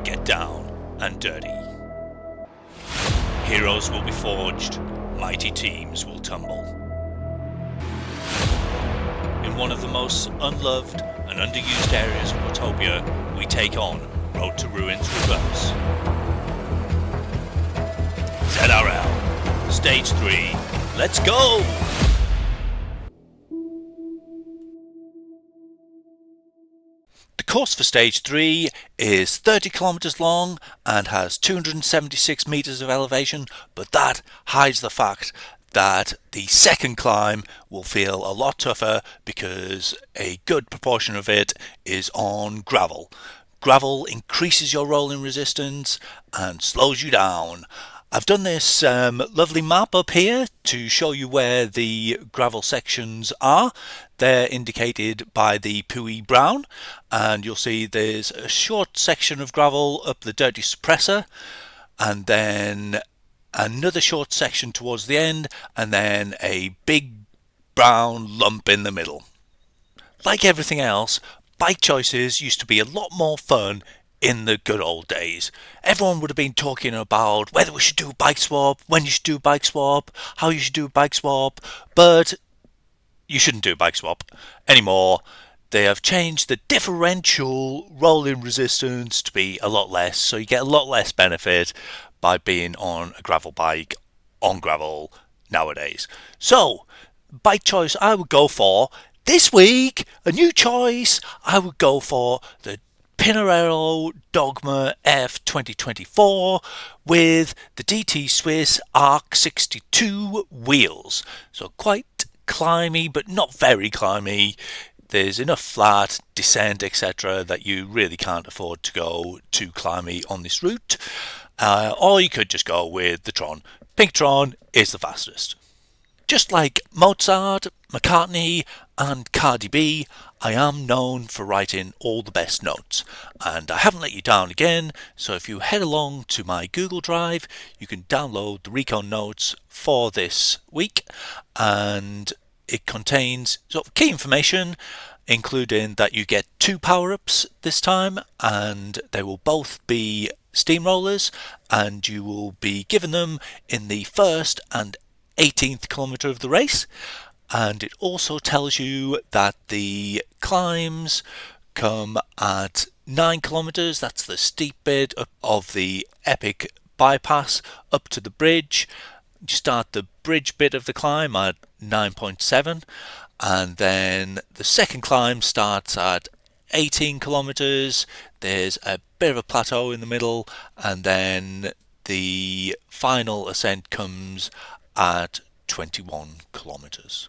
get down and dirty. Heroes will be forged, mighty teams will tumble. In one of the most unloved and underused areas of Autopia, we take on Road to Ruins Reverse. ZRL, Stage 3, let's go! The course for Stage 3 is 30 kilometers long and has 276 meters of elevation, but that hides the fact that the second climb will feel a lot tougher because a good proportion of it is on gravel. Gravel increases your rolling resistance and slows you down. I've done this lovely map up here to show you where the gravel sections are. They're indicated by the pooey brown, and you'll see there's a short section of gravel up the dirty suppressor, and then another short section towards the end, and then a big brown lump in the middle. Like everything else, bike choices used to be a lot more fun in the good old days. Everyone would have been talking about whether we should do a bike swap, when you should do a bike swap, how you should do a bike swap, but you shouldn't do a bike swap anymore. They have changed the differential rolling resistance to be a lot less, so you get a lot less benefit by being on a gravel bike on gravel nowadays. So, bike choice I would go for this week, a new choice, I would go for the Pinarello Dogma F 2024 with the DT Swiss Arc 62 wheels. So quite climby, but not very climby. There's enough flat, descent, etc. that you really can't afford to go too climby on this route. Or you could just go with the Tron. Pink Tron is the fastest. Just like Mozart, McCartney and Cardi B, I am known for writing all the best notes, and I haven't let you down again, so if you head along to my Google Drive, you can download the Recon notes for this week, and it contains sort of key information, including that you get 2 power-ups this time, and they will both be steamrollers, and you will be given them in the first and 18th kilometre of the race. And it also tells you that the climbs come at 9 kilometres, that's the steep bit of the epic bypass up to the bridge. You start the bridge bit of the climb at 9.7, and then the second climb starts at 18 kilometres. There's a bit of a plateau in the middle, and then the final ascent comes at 21 kilometres.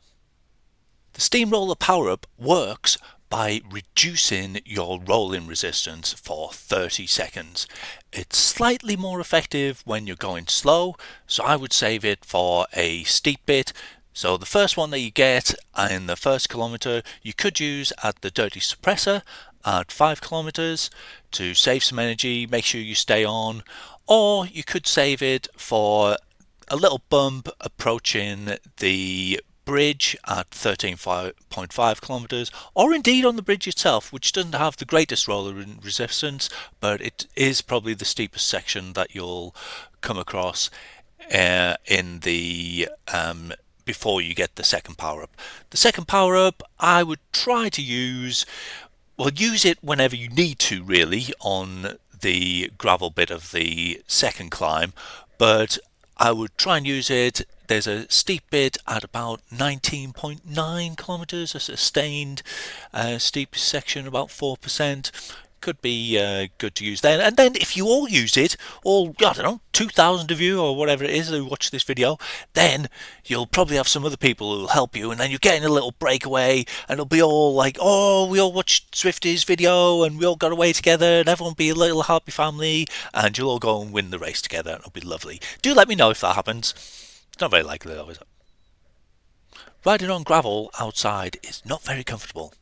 The Steamroller power-up works by reducing your rolling resistance for 30 seconds. It's slightly more effective when you're going slow, so I would save it for a steep bit. So the first one that you get in the first kilometre you could use at the dirty suppressor at 5 kilometres to save some energy, make sure you stay on, or you could save it for a little bump approaching the bridge at 13.5 kilometers, or indeed on the bridge itself, which doesn't have the greatest roller resistance, but it is probably the steepest section that you'll come across in the before you get the second power up. The second power up I would try to use it whenever you need to, really, on the gravel bit of the second climb, but I would try and use it. There's a steep bit at about 19.9 kilometers, a sustained steep section, about 4%. Could be good to use then. And then if you all use it, all, I don't know, 2,000 of you or whatever it is who watch this video, then you'll probably have some other people who'll help you, and then you're getting a little breakaway, and it'll be all like, oh, we all watched Zwifty's video and we all got away together, and everyone will be a little happy family, and you'll all go and win the race together, and it'll be lovely. Do let me know if that happens. It's not very likely though, is it? Riding on gravel outside is not very comfortable.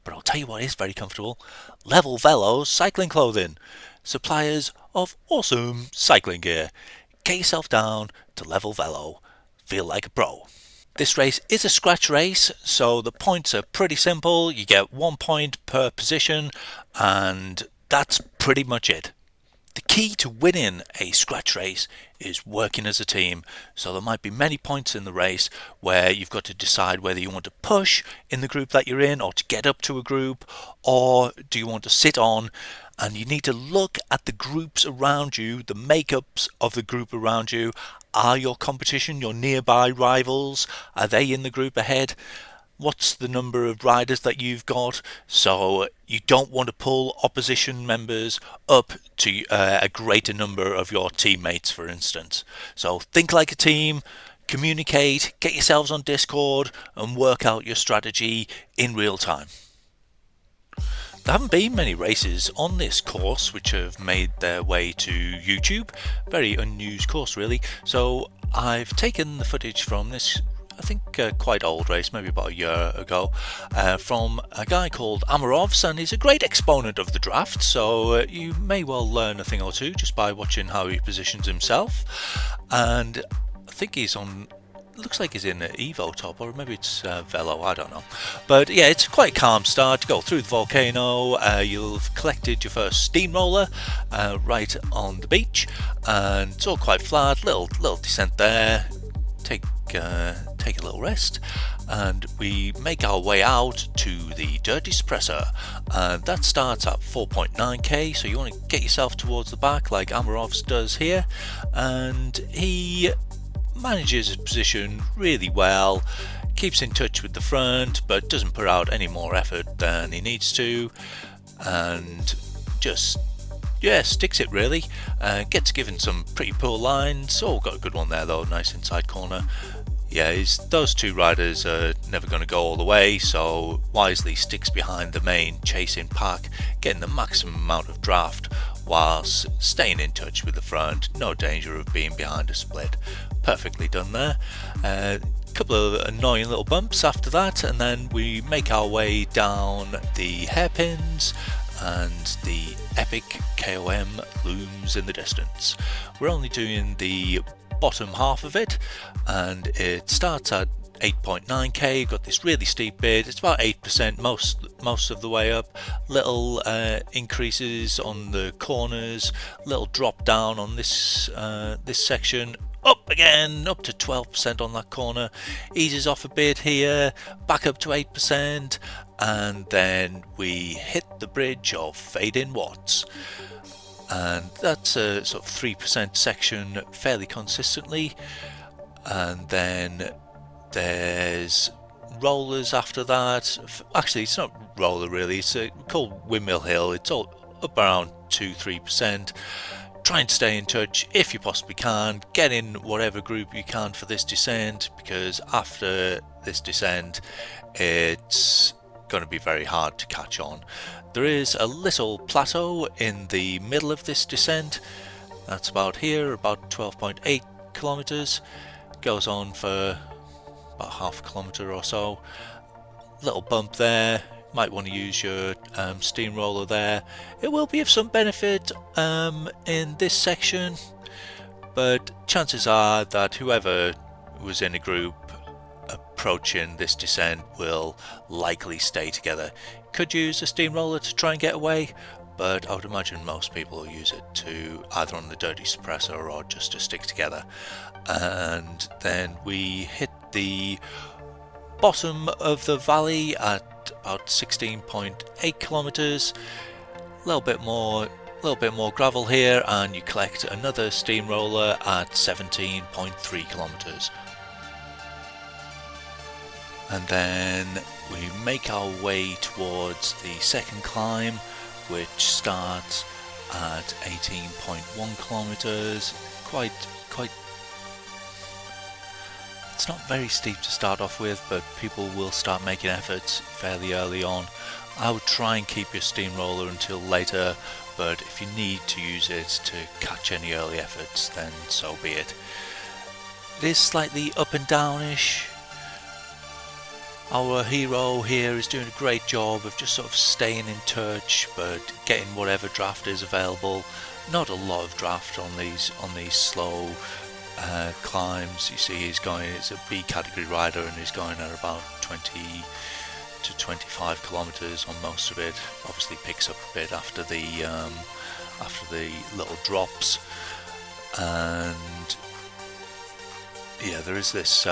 But I'll tell you what is very comfortable. LevelVelo's cycling clothing. Suppliers of awesome cycling gear. Get yourself down to LevelVelo. Feel like a pro. This race is a scratch race, so the points are pretty simple. You get 1 point per position, and that's pretty much it. The key to winning a scratch race is working as a team. So there might be many points in the race where you've got to decide whether you want to push in the group that you're in, or to get up to a group, or do you want to sit on. And you need to look at the groups around you, the makeups of the group around you. Are your competition, your nearby rivals, are they in the group ahead? What's the number of riders that you've got? So you don't want to pull opposition members up to a greater number of your teammates, for instance. So think like a team, communicate, get yourselves on Discord and work out your strategy in real time. There haven't been many races on this course which have made their way to YouTube. Very unused course really. So I've taken the footage from this, I think quite old race, maybe about a year ago, from a guy called Amarovs, and he's a great exponent of the draft, so you may well learn a thing or two just by watching how he positions himself. And I think he's on, looks like he's in Evo top, or maybe it's Velo, I don't know. But yeah, it's quite a calm start. You go through the volcano, you've collected your first steamroller right on the beach, and it's all quite flat, little descent there. Take a little rest, and we make our way out to the dirty suppressor, and that starts at 4.9k, so you want to get yourself towards the back like Amarovs does here, and he manages his position really well, keeps in touch with the front but doesn't put out any more effort than he needs to, and just sticks it really. Gets given some pretty poor lines. Oh, got a good one there though, nice inside corner. Yeah, those two riders are never going to go all the way, so wisely sticks behind the main chasing pack, getting the maximum amount of draft whilst staying in touch with the front. No danger of being behind a split. Perfectly done there. Couple of annoying little bumps after that, and then we make our way down the hairpins, and the epic KOM looms in the distance. We're only doing the bottom half of it, and it starts at 8.9k. You've got this really steep bit, it's about 8% most of the way up, little increases on the corners, little drop down on this section, up again, up to 12% on that corner, eases off a bit here, back up to 8%, and then we hit the bridge of Fade-in Watts, and that's a sort of 3% section fairly consistently, and then there's rollers after that. Actually, it's not roller really, it's called Windmill Hill. It's all up around 2-3%. Try and stay in touch if you possibly can. Get in whatever group you can for this descent, because after this descent it's going to be very hard to catch on. There is a little plateau in the middle of this descent. That's about here, about 12.8 kilometers. Goes on for about half a kilometer or so. Little bump there. Might want to use your steamroller there. It will be of some benefit in this section, but chances are that whoever was in a group approaching this descent will likely stay together. Could use a steamroller to try and get away, but I would imagine most people will use it to either on the dirty suppressor or just to stick together. And then we hit the bottom of the valley at about 16.8 kilometers. A little bit more gravel here, and you collect another steamroller at 17.3 kilometers. And then we make our way towards the second climb, which starts at 18.1 kilometers. Quite it's not very steep to start off with, but people will start making efforts fairly early on. I would try and keep your steamroller until later, but if you need to use it to catch any early efforts, then so be it. It is slightly up and downish. Our hero here is doing a great job of just sort of staying in touch, but getting whatever draft is available. Not a lot of draft on these slow climbs. You see he's going, it's a B category rider, and he's going at about 20 to 25 kilometers on most of it. Obviously picks up a bit after the little drops, and yeah, there is this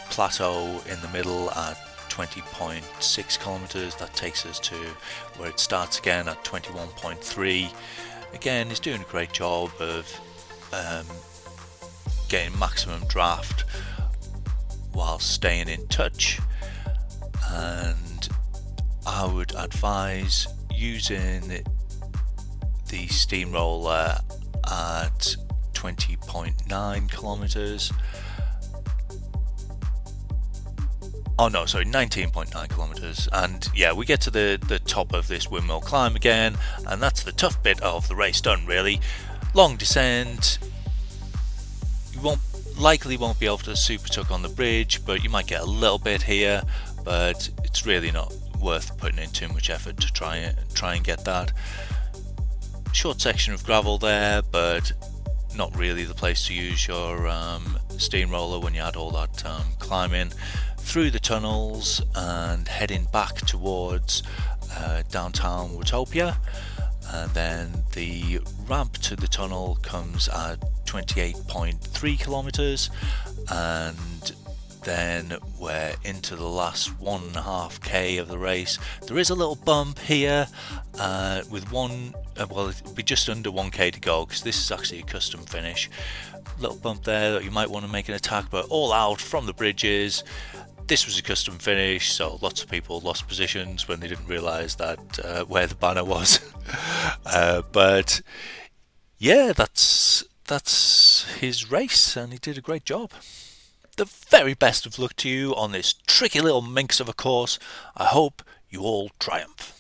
plateau in the middle at 20.6 kilometers. That takes us to where it starts again at 21.3. Again, he's doing a great job of getting maximum draft while staying in touch, and I would advise using the steamroller at 20.9 kilometers. Oh no, sorry, 19.9 kilometers. And yeah, we get to the top of this windmill climb again, and that's the tough bit of the race done, really. Long descent. You likely won't be able to super tuck on the bridge, but you might get a little bit here, but it's really not worth putting in too much effort to try and get that. Short section of gravel there, but not really the place to use your steamroller when you add all that climbing. Through the tunnels and heading back towards downtown Watopia, and then the ramp to the tunnel comes at 28.3 kilometers, and then we're into the last 1.5k of the race. There is a little bump here with well, it'll be just under 1k to go, because this is actually a custom finish. Little bump there that you might want to make an attack, but all out from the bridges. This was a custom finish, so lots of people lost positions when they didn't realise that where the banner was. But yeah, that's his race, and he did a great job. The very best of luck to you on this tricky little minx of a course. I hope you all triumph.